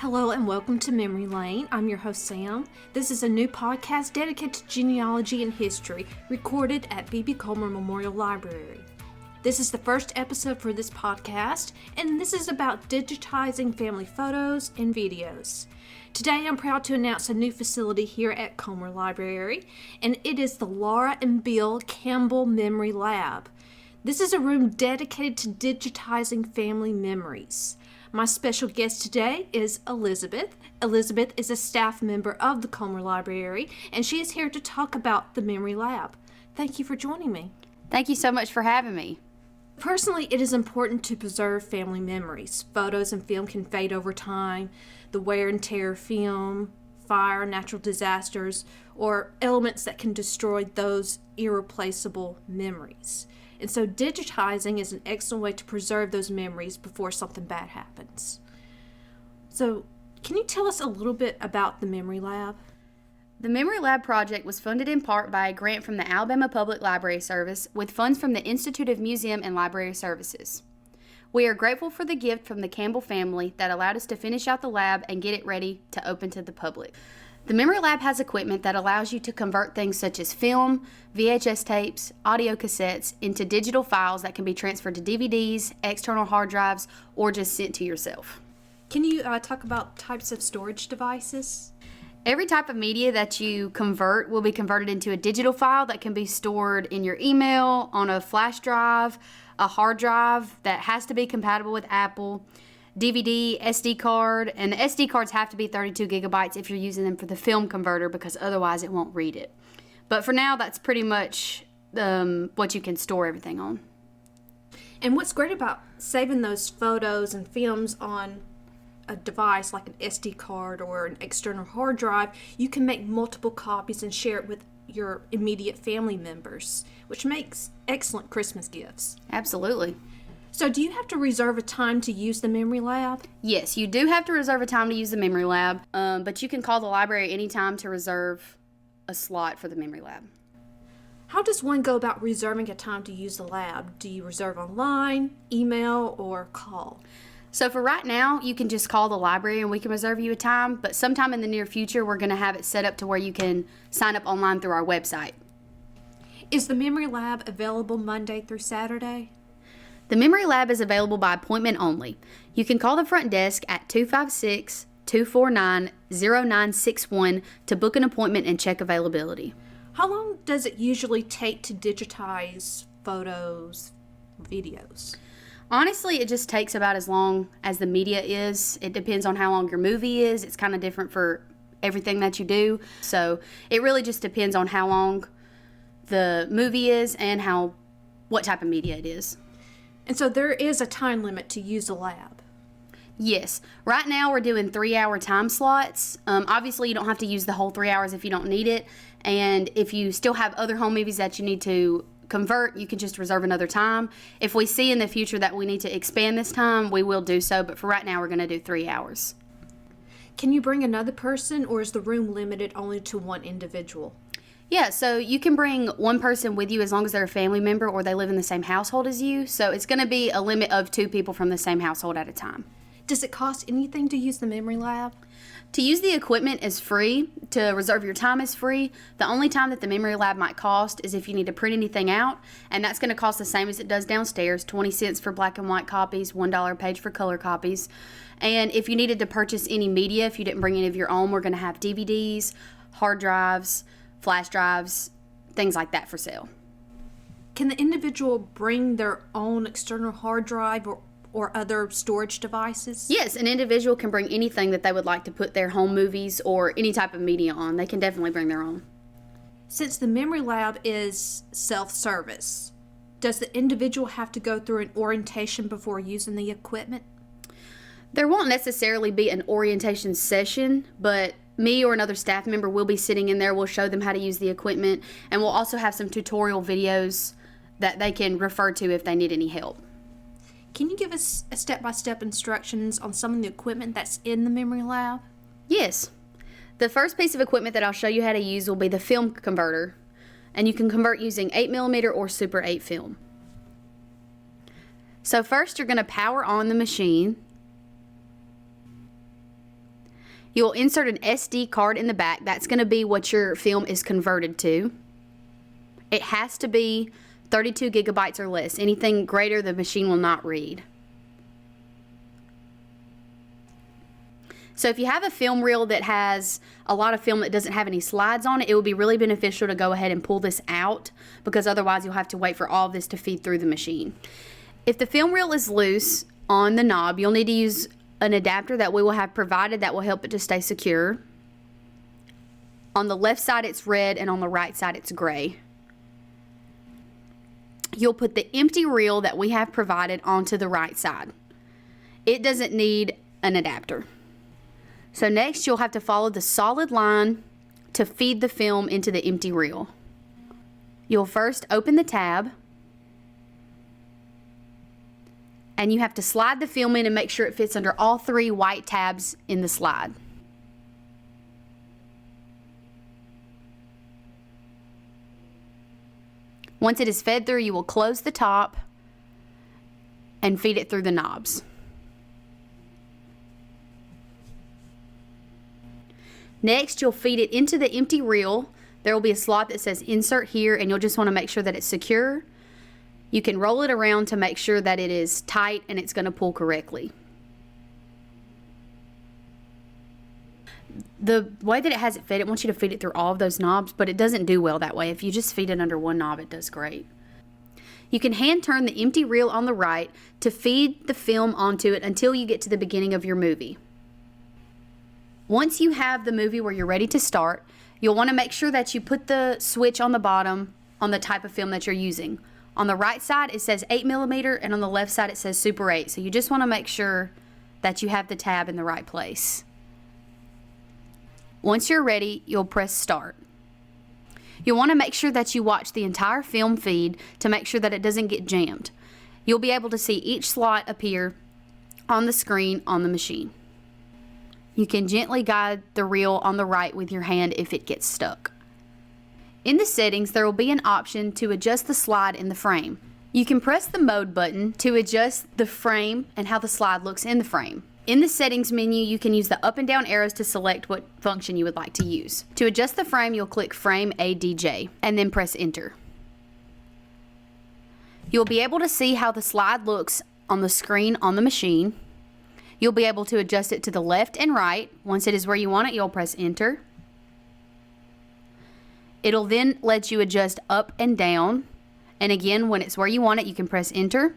Hello and welcome to Memory Lane. I'm your host Sam. This is a new podcast dedicated to genealogy and history, recorded at B.B. Comer Memorial Library. This is the first episode for this podcast, and this is about digitizing family photos and videos. Today I'm proud to announce a new facility here at Comer Library, and it is the Laura and Bill Campbell Memory Lab. This is a room dedicated to digitizing family memories. My special guest today is Elizabeth. Elizabeth is a staff member of the Comer Library, and she is here to talk about the Memory Lab. Thank you for joining me. Thank you so much for having me. Personally, it is important to preserve family memories. Photos and film can fade over time. The wear and tear of film, fire, natural disasters, or elements that can destroy those irreplaceable memories. And so digitizing is an excellent way to preserve those memories before something bad happens. So can you tell us a little bit about the Memory Lab? The Memory Lab project was funded in part by a grant from the Alabama Public Library Service with funds from the Institute of Museum and Library Services. We are grateful for the gift from the Campbell family that allowed us to finish out the lab and get it ready to open to the public. The Memory Lab has equipment that allows you to convert things such as film, VHS tapes, audio cassettes into digital files that can be transferred to DVDs, external hard drives, or just sent to yourself. Can you talk about types of storage devices? Every type of media that you convert will be converted into a digital file that can be stored in your email, on a flash drive, a hard drive that has to be compatible with Apple, DVD, SD card, and the SD cards have to be 32 gigabytes if you're using them for the film converter because otherwise it won't read it. But for now, that's pretty much what you can store everything on. And what's great about saving those photos and films on a device like an SD card or an external hard drive, you can make multiple copies and share it with your immediate family members, which makes excellent Christmas gifts. Absolutely. So do you have to reserve a time to use the Memory Lab? Yes, you do have to reserve a time to use the Memory Lab, but you can call the library anytime to reserve a slot for the Memory Lab. How does one go about reserving a time to use the lab? Do you reserve online, email, or call? So for right now, you can just call the library and we can reserve you a time, but sometime in the near future, we're going to have it set up to where you can sign up online through our website. Is the Memory Lab available Monday through Saturday? The Memory Lab is available by appointment only. You can call the front desk at 256-249-0961 to book an appointment and check availability. How long does it usually take to digitize photos, videos? Honestly, it just takes about as long as the media is. It depends on how long your movie is. It's kind of different for everything that you do. So it really just depends on how long the movie is and what type of media it is. And so there is a time limit to use a lab. Yes. Right now we're doing 3-hour time slots. Obviously you don't have to use the whole 3 hours if you don't need it. And if you still have other home movies that you need to convert, you can just reserve another time. If we see in the future that we need to expand this time, we will do so. But for right now we're going to do 3 hours. Can you bring another person, or is the room limited only to one individual? Yeah, so you can bring one person with you as long as they're a family member or they live in the same household as you. So it's going to be a limit of 2 people from the same household at a time. Does it cost anything to use the Memory Lab? To use the equipment is free. To reserve your time is free. The only time that the Memory Lab might cost is if you need to print anything out, and that's going to cost the same as it does downstairs, 20 cents for black and white copies, $1 a page for color copies. And if you needed to purchase any media, if you didn't bring any of your own, we're going to have DVDs, hard drives, flash drives, things like that for sale. Can the individual bring their own external hard drive or other storage devices? Yes, an individual can bring anything that they would like to put their home movies or any type of media on. They can definitely bring their own. Since the Memory Lab is self-service, does the individual have to go through an orientation before using the equipment? There won't necessarily be an orientation session, but me or another staff member will be sitting in there. We'll show them how to use the equipment, and we'll also have some tutorial videos that they can refer to if they need any help. Can you give us a step-by-step instructions on some of the equipment that's in the Memory Lab? Yes. The first piece of equipment that I'll show you how to use will be the film converter, and you can convert using 8mm or Super 8 film. So first you're going to power on the machine. You'll insert an SD card in the back. That's going to be what your film is converted to. It has to be 32 gigabytes or less. Anything greater, the machine will not read. So if you have a film reel that has a lot of film that doesn't have any slides on it, it would be really beneficial to go ahead and pull this out, because otherwise you'll have to wait for all of this to feed through the machine. If the film reel is loose on the knob, you'll need to use an adapter that we will have provided that will help it to stay secure. On the left side it's red and on the right side it's gray. You'll put the empty reel that we have provided onto the right side. It doesn't need an adapter. So next you'll have to follow the solid line to feed the film into the empty reel. You'll first open the tab, and you have to slide the film in and make sure it fits under all 3 white tabs in the slide. Once it is fed through, you will close the top and feed it through the knobs. Next, you'll feed it into the empty reel. There will be a slot that says insert here, and you'll just want to make sure that it's secure. You can roll it around to make sure that it is tight and it's going to pull correctly. The way that it has it fed, it wants you to feed it through all of those knobs, but it doesn't do well that way. If you just feed it under one knob, it does great. You can hand turn the empty reel on the right to feed the film onto it until you get to the beginning of your movie. Once you have the movie where you're ready to start, you'll want to make sure that you put the switch on the bottom on the type of film that you're using. On the right side it says 8mm, and on the left side it says Super 8. So you just want to make sure that you have the tab in the right place. Once you're ready, you'll press start. You'll want to make sure that you watch the entire film feed to make sure that it doesn't get jammed. You'll be able to see each slot appear on the screen on the machine. You can gently guide the reel on the right with your hand if it gets stuck. In the settings, there will be an option to adjust the slide in the frame. You can press the mode button to adjust the frame and how the slide looks in the frame. In the settings menu, you can use the up and down arrows to select what function you would like to use. To adjust the frame, you'll click Frame ADJ and then press enter. You'll be able to see how the slide looks on the screen on the machine. You'll be able to adjust it to the left and right. Once it is where you want it, you'll press enter. It'll then let you adjust up and down. And again, when it's where you want it, you can press enter.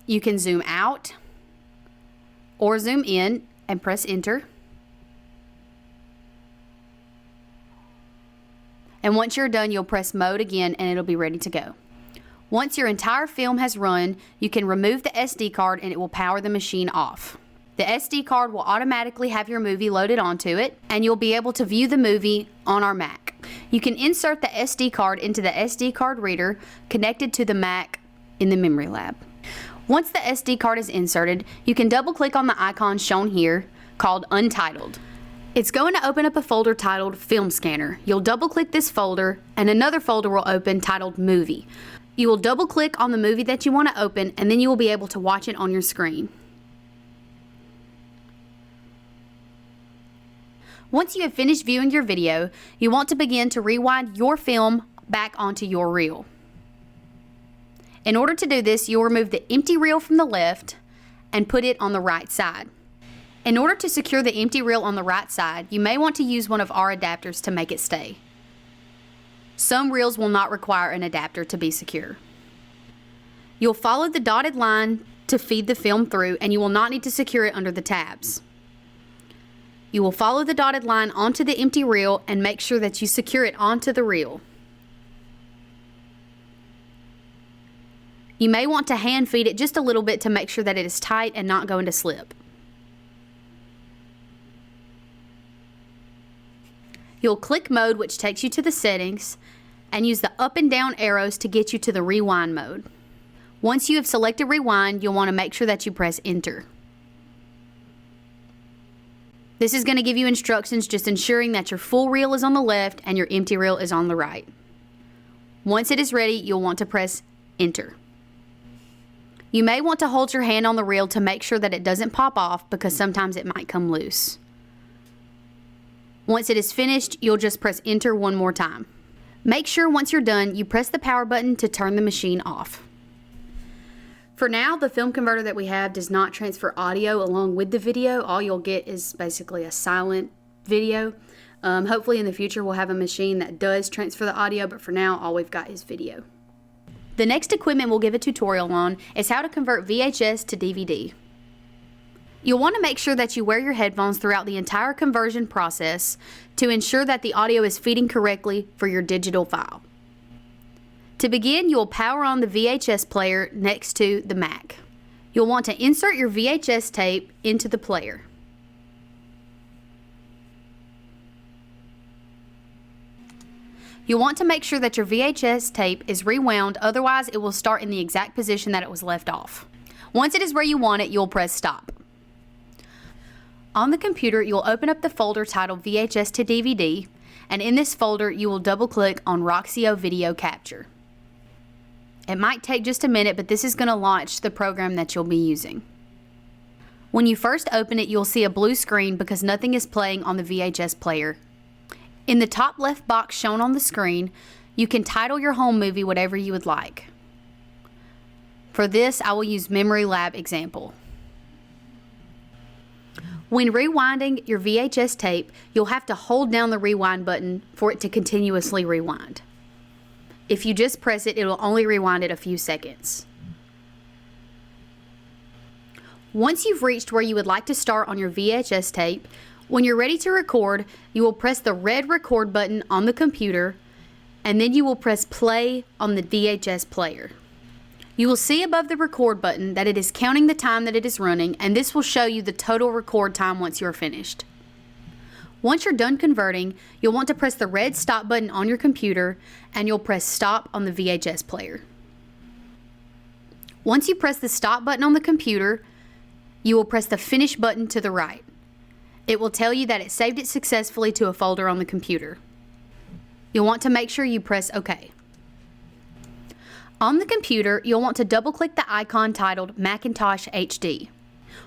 You can zoom out or zoom in and press enter. And once you're done, you'll press mode again and it'll be ready to go. Once your entire film has run, you can remove the SD card and it will power the machine off. The SD card will automatically have your movie loaded onto it, and you'll be able to view the movie on our Mac. You can insert the SD card into the SD card reader connected to the Mac in the Memory Lab. Once the SD card is inserted, you can double click on the icon shown here called Untitled. It's going to open up a folder titled Film Scanner. You'll double click this folder and another folder will open titled Movie. You will double click on the movie that you want to open, and then you will be able to watch it on your screen. Once you have finished viewing your video, you want to begin to rewind your film back onto your reel. In order to do this, you'll remove the empty reel from the left and put it on the right side. In order to secure the empty reel on the right side, you may want to use one of our adapters to make it stay. Some reels will not require an adapter to be secure. You'll follow the dotted line to feed the film through, and you will not need to secure it under the tabs. You will follow the dotted line onto the empty reel and make sure that you secure it onto the reel. You may want to hand feed it just a little bit to make sure that it is tight and not going to slip. You'll click mode, which takes you to the settings, and use the up and down arrows to get you to the rewind mode. Once you have selected rewind, you'll want to make sure that you press enter. This is going to give you instructions just ensuring that your full reel is on the left and your empty reel is on the right. Once it is ready, you'll want to press enter. You may want to hold your hand on the reel to make sure that it doesn't pop off because sometimes it might come loose. Once it is finished, you'll just press enter one more time. Make sure once you're done, you press the power button to turn the machine off. For now, the film converter that we have does not transfer audio along with the video. All you'll get is basically a silent video. Hopefully in the future we'll have a machine that does transfer the audio, but for now all we've got is video. The next equipment we'll give a tutorial on is how to convert VHS to DVD. You'll want to make sure that you wear your headphones throughout the entire conversion process to ensure that the audio is feeding correctly for your digital file. To begin, you'll power on the VHS player next to the Mac. You'll want to insert your VHS tape into the player. You'll want to make sure that your VHS tape is rewound, otherwise it will start in the exact position that it was left off. Once it is where you want it, you'll press stop. On the computer, you'll open up the folder titled VHS to DVD, and in this folder you will double click on Roxio Video Capture. It might take just a minute, but this is going to launch the program that you'll be using. When you first open it, you'll see a blue screen because nothing is playing on the VHS player. In the top left box shown on the screen, you can title your home movie whatever you would like. For this, I will use Memory Lab example. When rewinding your VHS tape, you'll have to hold down the rewind button for it to continuously rewind. If you just press it, it will only rewind it a few seconds. Once you've reached where you would like to start on your VHS tape, when you're ready to record, you will press the red record button on the computer, and then you will press play on the VHS player. You will see above the record button that it is counting the time that it is running, and this will show you the total record time once you are finished. Once you're done converting, you'll want to press the red stop button on your computer, and you'll press stop on the VHS player. Once you press the stop button on the computer, you will press the finish button to the right. It will tell you that it saved it successfully to a folder on the computer. You'll want to make sure you press OK. On the computer, you'll want to double-click the icon titled Macintosh HD.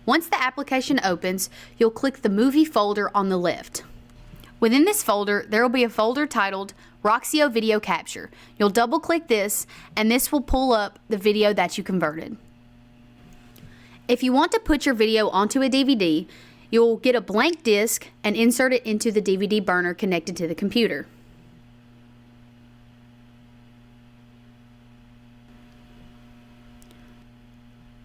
Once the application opens, you'll click the movie folder on the left. Within this folder, there will be a folder titled Roxio Video Capture. You'll double-click this, and this will pull up the video that you converted. If you want to put your video onto a DVD, you'll get a blank disc and insert it into the DVD burner connected to the computer.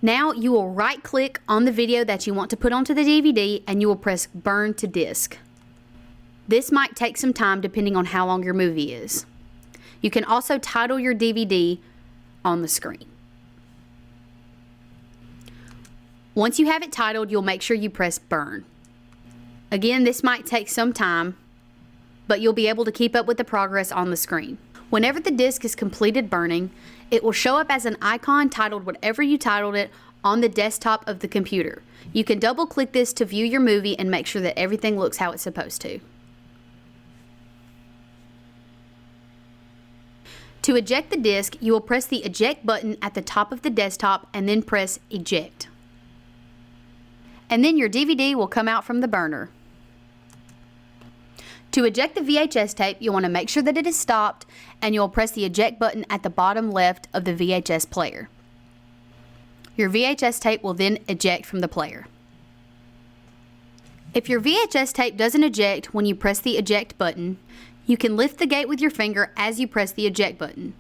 Now you will right-click on the video that you want to put onto the DVD and you will press Burn to Disk. This might take some time depending on how long your movie is. You can also title your DVD on the screen. Once you have it titled, you'll make sure you press Burn. Again, this might take some time, but you'll be able to keep up with the progress on the screen. Whenever the disc is completed burning, it will show up as an icon titled whatever you titled it on the desktop of the computer. You can double click this to view your movie and make sure that everything looks how it's supposed to. To eject the disc, you will press the eject button at the top of the desktop and then press eject. And then your DVD will come out from the burner. To eject the VHS tape, you'll want to make sure that it is stopped, and you'll press the eject button at the bottom left of the VHS player. Your VHS tape will then eject from the player. If your VHS tape doesn't eject when you press the eject button, you can lift the gate with your finger as you press the eject button.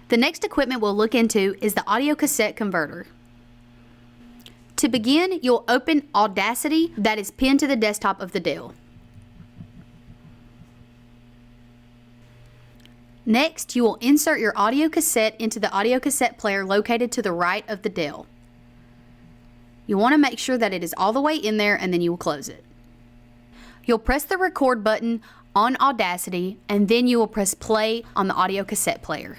The next equipment we'll look into is the audio cassette converter. To begin, you'll open Audacity that is pinned to the desktop of the Dell. Next, you will insert your audio cassette into the audio cassette player located to the right of the Dell. You want to make sure that it is all the way in there, and then you will close it. You'll press the record button on Audacity, and then you will press play on the audio cassette player.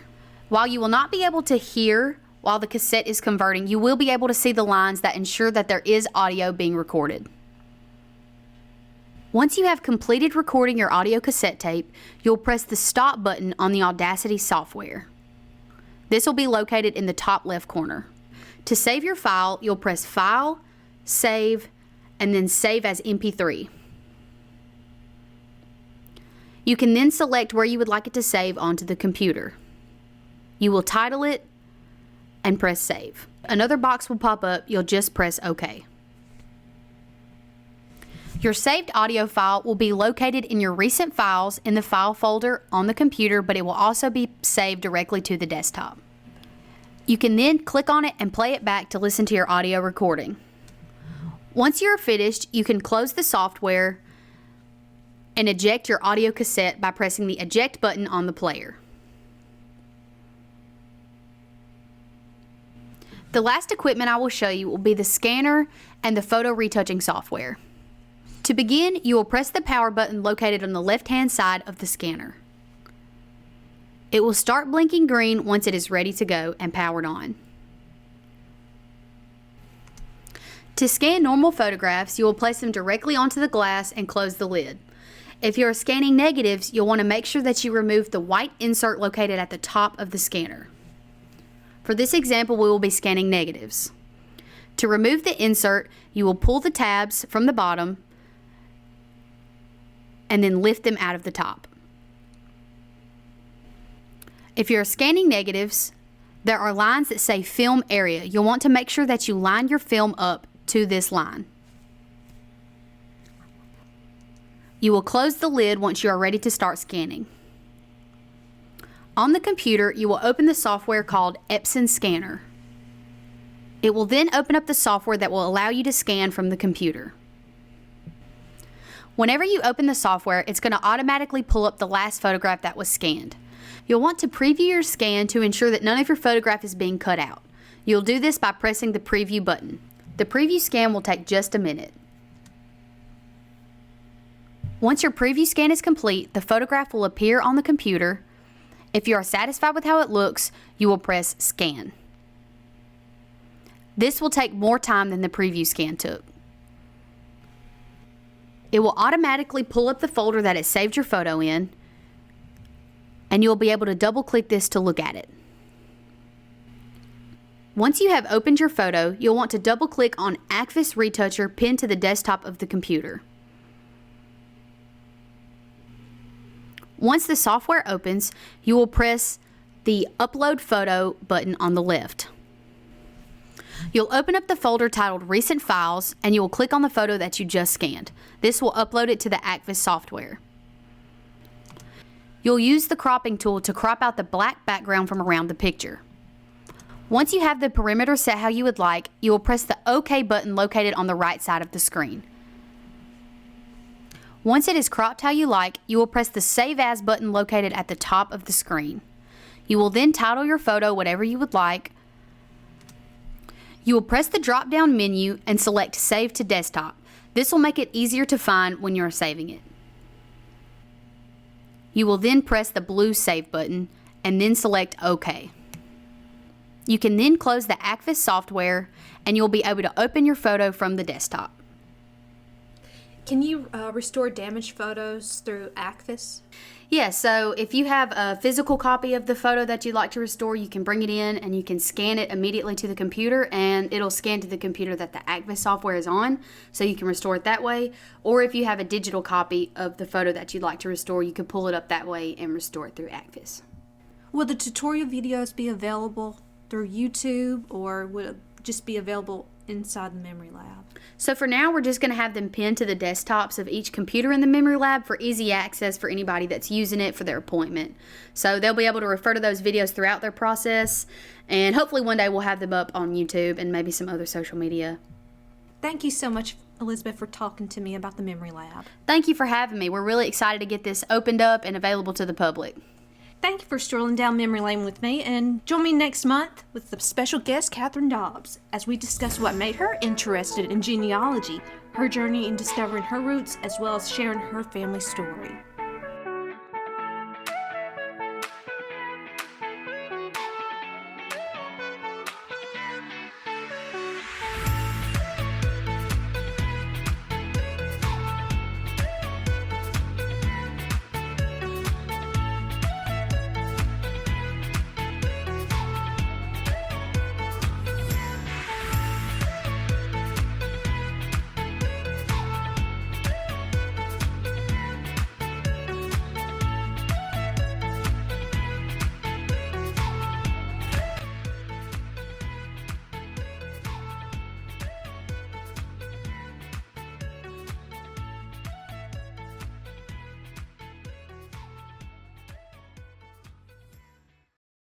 While you will not be able to hear while the cassette is converting, you will be able to see the lines that ensure that there is audio being recorded. Once you have completed recording your audio cassette tape, you'll press the stop button on the Audacity software. This will be located in the top left corner. To save your file, you'll press File, Save, and then Save as MP3. You can then select where you would like it to save onto the computer. You will title it and press Save. Another box will pop up. You'll just press OK. Your saved audio file will be located in your recent files in the file folder on the computer, but it will also be saved directly to the desktop. You can then click on it and play it back to listen to your audio recording. Once you are finished, you can close the software and eject your audio cassette by pressing the eject button on the player. The last equipment I will show you will be the scanner and the photo retouching software. To begin, you will press the power button located on the left-hand side of the scanner. It will start blinking green once it is ready to go and powered on. To scan normal photographs, you will place them directly onto the glass and close the lid. If you are scanning negatives, you'll want to make sure that you remove the white insert located at the top of the scanner. For this example, we will be scanning negatives. To remove the insert, you will pull the tabs from the bottom and then lift them out of the top. If you're scanning negatives, there are lines that say film area. You'll want to make sure that you line your film up to this line. You will close the lid once you are ready to start scanning. On the computer, you will open the software called Epson Scanner. It will then open up the software that will allow you to scan from the computer. Whenever you open the software, it's going to automatically pull up the last photograph that was scanned. You'll want to preview your scan to ensure that none of your photograph is being cut out. You'll do this by pressing the preview button. The preview scan will take just a minute. Once your preview scan is complete, the photograph will appear on the computer. If you are satisfied with how it looks, you will press Scan. This will take more time than the preview scan took. It will automatically pull up the folder that it saved your photo in, and you'll be able to double-click this to look at it. Once you have opened your photo, you'll want to double-click on Acvis Retoucher pinned to the desktop of the computer. Once the software opens, you will press the Upload Photo button on the left. You'll open up the folder titled Recent Files, and you will click on the photo that you just scanned. This will upload it to the Acvis software. You'll use the cropping tool to crop out the black background from around the picture. Once you have the perimeter set how you would like, you will press the OK button located on the right side of the screen. Once it is cropped how you like, you will press the Save As button located at the top of the screen. You will then title your photo whatever you would like. You will press the drop-down menu and select Save to Desktop. This will make it easier to find when you are saving it. You will then press the blue Save button and then select OK. You can then close the Acvis software and you'll be able to open your photo from the desktop. Can you restore damaged photos through Acvis? Yeah, so if you have a physical copy of the photo that you'd like to restore, you can bring it in and you can scan it immediately to the computer, and it'll scan to the computer that the Acvis software is on, so you can restore it that way. Or if you have a digital copy of the photo that you'd like to restore, you can pull it up that way and restore it through Acvis. Will the tutorial videos be available through YouTube, or would it just be available inside the Memory Lab? So for now, we're just going to have them pinned to the desktops of each computer in the Memory Lab for easy access for anybody that's using it for their appointment. So they'll be able to refer to those videos throughout their process, and hopefully one day we'll have them up on YouTube and maybe some other social media. Thank you so much, Elizabeth, for talking to me about the Memory Lab. Thank you for having me. We're really excited to get this opened up and available to the public. Thank you for strolling down memory lane with me, and join me next month with the special guest, Catherine Dobbs, as we discuss what made her interested in genealogy, her journey in discovering her roots, as well as sharing her family story.